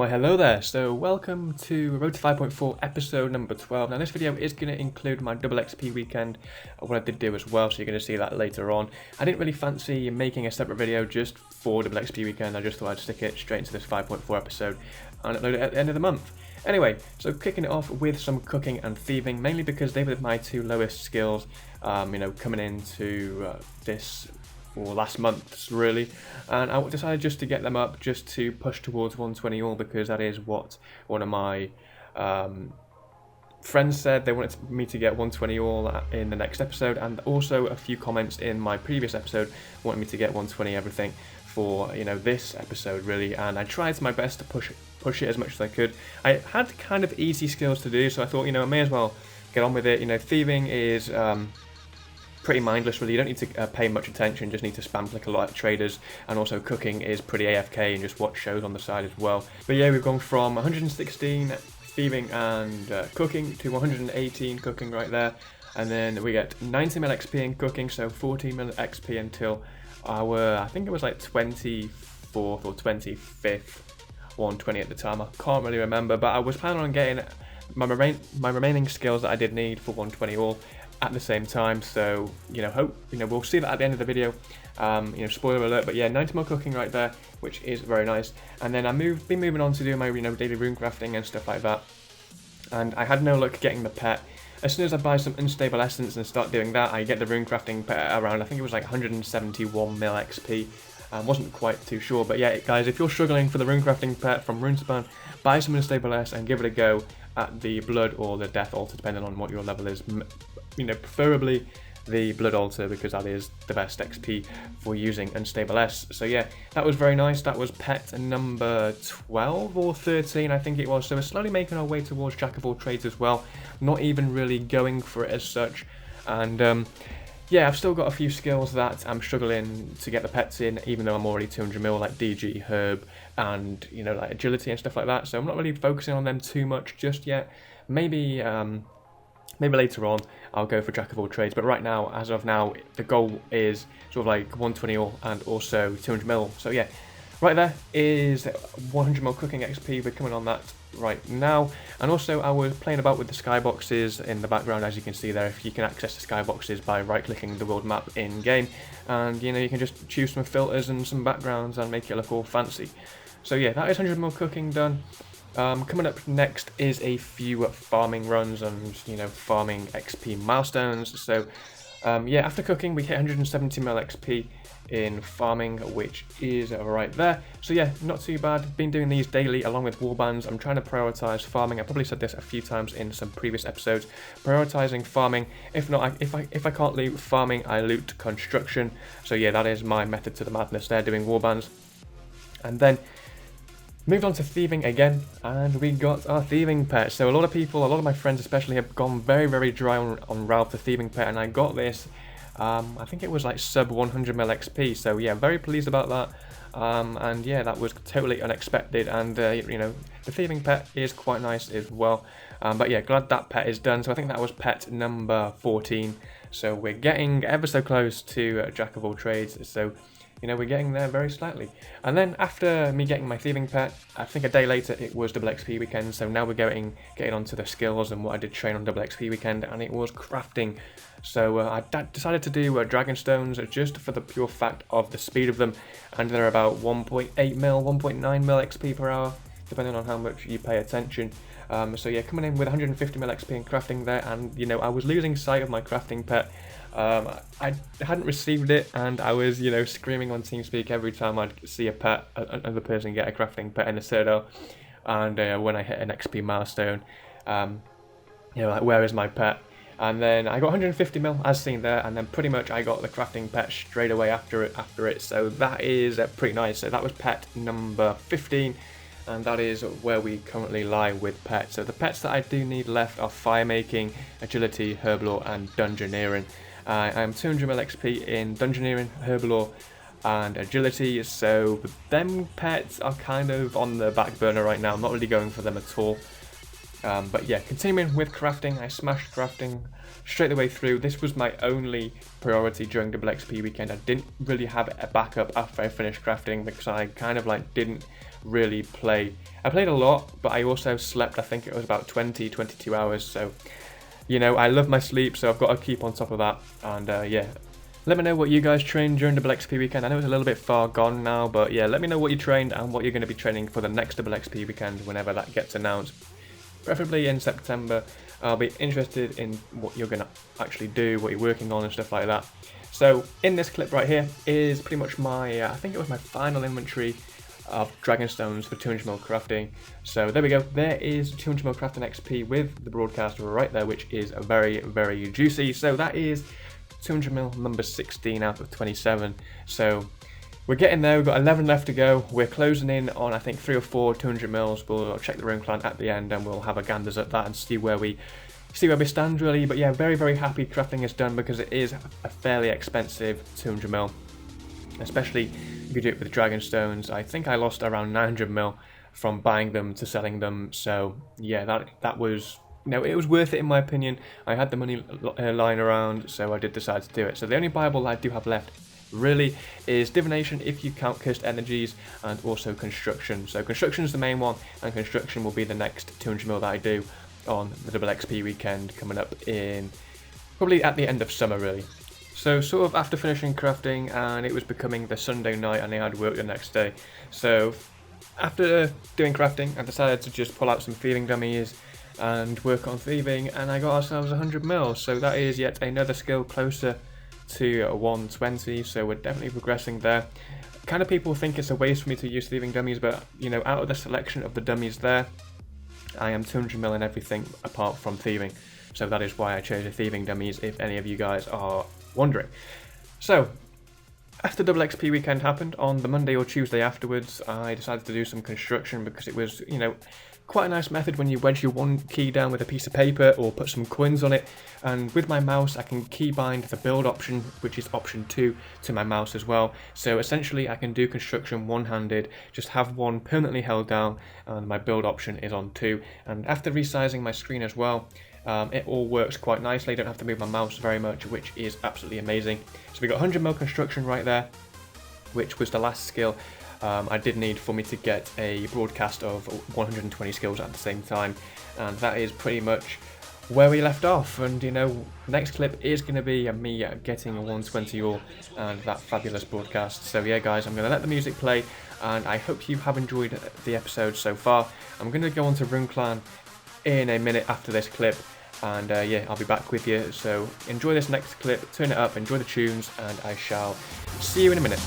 Why hello there, so welcome to Road to 5.4 episode number 12. Now this video is going to include my double XP weekend, what I did do as well, so you're going to see that later on. I didn't really fancy making a separate video just for double XP weekend, I just thought I'd stick it straight into this 5.4 episode and upload it at the end of the month. Anyway, so kicking it off with some cooking and thieving, mainly because they were my two lowest skills, coming into this or last month's really, and I decided just to get them up just to push towards 120 all, because that is what one of my friends said. They wanted me to get 120 all in the next episode, and also a few comments in my previous episode wanted me to get 120 everything for this episode really, and I tried my best to push it as much as I could. I had kind of easy skills to do, so I thought I may as well get on with it. Thieving is pretty mindless really, you don't need to pay much attention, just need to spam click a lot at traders, and also cooking is pretty AFK and just watch shows on the side as well. But yeah, we've gone from 116 thieving and cooking to 118 cooking right there, and then we get 90 mil XP in cooking, so 14 mil XP until our, I think it was like 24th or 25th 120 at the time, I can't really remember, but I was planning on getting my remaining skills that I did need for 120 all at the same time, so we'll see that at the end of the video. Spoiler alert, but yeah, 90 more cooking right there, which is very nice. And then been moving on to do my daily rune crafting and stuff like that, and I had no luck getting the pet. As soon as I buy some unstable essence and start doing that, I get the rune crafting pet around, I think it was like 171 mil XP. Wasn't quite too sure, but yeah guys, if you're struggling for the rune crafting pet from Runescape, buy some unstable S and give it a go at the blood or the death altar, depending on what your level is. Preferably the blood altar, because that is the best XP for using unstable S. So yeah, that was very nice. That was pet number 12 or 13 I think it was. So we're slowly making our way towards jack of all trades as well, not even really going for it as such. And yeah, I've still got a few skills that I'm struggling to get the pets in, even though I'm already 200 mil, like DG, herb, and like agility and stuff like that. So I'm not really focusing on them too much just yet. Maybe later on I'll go for jack of all trades, but right now, as of now, the goal is sort of like 120 all and also 200 mil. So yeah, right there is 100 mil cooking XP. We're coming on that right now. And also I was playing about with the skyboxes in the background, as you can see there. If you can access the skyboxes by right clicking the world map in game, and you can just choose some filters and some backgrounds and make it look all fancy. So yeah, that is 100 mil cooking done. Coming up next is a few farming runs and farming XP milestones. So yeah, after cooking we hit 170 mil XP in farming, which is right there. So yeah, not too bad. Been doing these daily along with warbands. I'm trying to prioritize farming. I probably said this a few times in some previous episodes. Prioritizing farming. If not, if I can't loot farming, I loot construction. So yeah, that is my method to the madness there, doing warbands. And then moved on to thieving again, and we got our thieving pet. So a lot of my friends especially, have gone very, very dry on Ralph the thieving pet, and I got this, I think it was like sub 100 mil XP, so yeah, very pleased about that. And yeah, that was totally unexpected, and the thieving pet is quite nice as well. But yeah, glad that pet is done. So I think that was pet number 14, so we're getting ever so close to jack of all trades. So we're getting there very slightly. And then after me getting my thieving pet, I think a day later it was double XP weekend, so now we're getting onto the skills and what I did train on double XP weekend, and it was crafting. So I decided to do dragon stones just for the pure fact of the speed of them, and they're about 1.8 mil, 1.9 mil XP per hour, depending on how much you pay attention. So yeah, coming in with 150 mil XP in crafting there, and I was losing sight of my crafting pet. I hadn't received it, and I was screaming on TeamSpeak every time I'd see a pet, another person get a crafting pet in the Citadel, and when I hit an XP milestone, like, where is my pet? And then I got 150 mil as seen there, and then pretty much I got the crafting pet straight away after it. So that is pretty nice. So that was pet number 15. And that is where we currently lie with pets. So the pets that I do need left are fire making, agility, herblore, and dungeoneering. I am 200 mil XP in dungeoneering, herblore, and agility, so them pets are kind of on the back burner right now. I'm not really going for them at all. But yeah, continuing with crafting, I smashed crafting straight the way through. This was my only priority during double XP weekend. I didn't really have a backup after I finished crafting, because I kind of like didn't really play. I played a lot, but I also slept, I think it was about 22 hours, so I love my sleep, so I've got to keep on top of that. And yeah, let me know what you guys trained during Double XP weekend. I know it's a little bit far gone now, but yeah, let me know what you trained and what you're going to be training for the next Double XP weekend whenever that gets announced, preferably in September. I'll be interested in what you're going to actually do, what you're working on and stuff like that. So in this clip right here is pretty much my, I think it was my final inventory of Dragonstones for 200ml crafting. So there we go, there is 200ml crafting XP with the broadcast right there, which is very, very juicy. So that is 200ml number 16 out of 27. So we're getting there, we've got 11 left to go. We're closing in on, I think, 3 or 4 200mls. We'll check the Rune Clan at the end and we'll have a ganders at that and see where we stand really. But yeah, very, very happy crafting is done because it is a fairly expensive 200ml, especially if you do it with Dragonstones. I think I lost around 900ml from buying them to selling them. So yeah, that was, it was worth it in my opinion. I had the money lying around, so I did decide to do it. So the only Bible I do have left really is Divination, if you count cursed energies, and also Construction. So Construction is the main one, and Construction will be the next 200ml that I do on the Double XP weekend coming up in probably at the end of summer really. So sort of after finishing crafting, and it was becoming the Sunday night and I had work the next day. So after doing crafting, I decided to just pull out some thieving dummies and work on thieving, and I got ourselves 100ml. So that is yet another skill closer to 120, so we're definitely progressing there. Kind of people think it's a waste for me to use thieving dummies, but out of the selection of the dummies there, I am 200ml in everything apart from thieving. So that is why I chose the thieving dummies, if any of you guys are wondering. So after Double XP weekend happened, on the Monday or Tuesday afterwards, I decided to do some construction because it was, quite a nice method when you wedge your one key down with a piece of paper or put some coins on it. And with my mouse, I can keybind the build option, which is option 2, to my mouse as well. So essentially, I can do construction one-handed, just have one permanently held down, and my build option is on 2. And after resizing my screen as well, it all works quite nicely. I don't have to move my mouse very much, which is absolutely amazing. So we got 100ml construction right there, which was the last skill I did need for me to get a broadcast of 120 skills at the same time, and that is pretty much where we left off. And next clip is going to be me getting a 120 all and that fabulous broadcast. So yeah guys, I'm going to let the music play, and I hope you have enjoyed the episode so far. I'm going to go on to Rune Clan in a minute after this clip, and yeah, I'll be back with you. So enjoy this next clip, turn it up, enjoy the tunes, and I shall see you in a minute.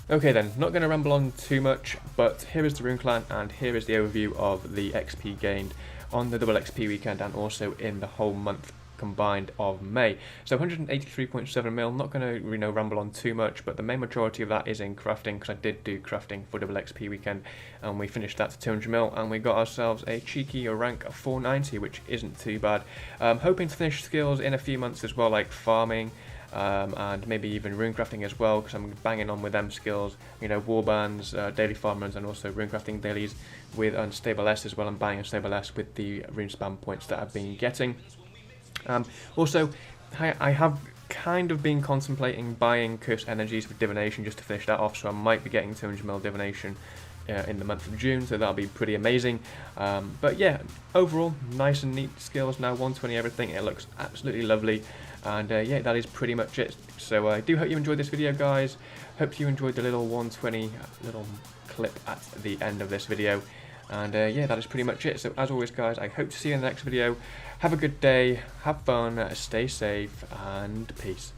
Okay then, not going to ramble on too much, but here is the Rune Clan, and here is the overview of the XP gained on the Double XP weekend and also in the whole month combined of May. So 183.7 mil, not going to ramble on too much, but the main majority of that is in crafting, because I did do crafting for Double XP weekend, and we finished that to 200 mil, and we got ourselves a cheeky rank of 490, which isn't too bad. Hoping to finish skills in a few months as well, like farming, and maybe even runecrafting as well, because I'm banging on with them skills, warbands, daily farmers, and also runecrafting dailies with unstable S as well. I'm buying unstable S with the rune spam points that I've been getting. Also, I have kind of been contemplating buying cursed energies for divination just to finish that off, so I might be getting 200 mil divination in the month of June, so that'll be pretty amazing. But yeah, overall, nice and neat skills now, 120 everything. It looks absolutely lovely. And yeah, that is pretty much it. So I do hope you enjoyed this video, guys. Hope you enjoyed the little 120 little clip at the end of this video. And yeah, that is pretty much it. So as always, guys, I hope to see you in the next video. Have a good day, have fun, stay safe, and peace.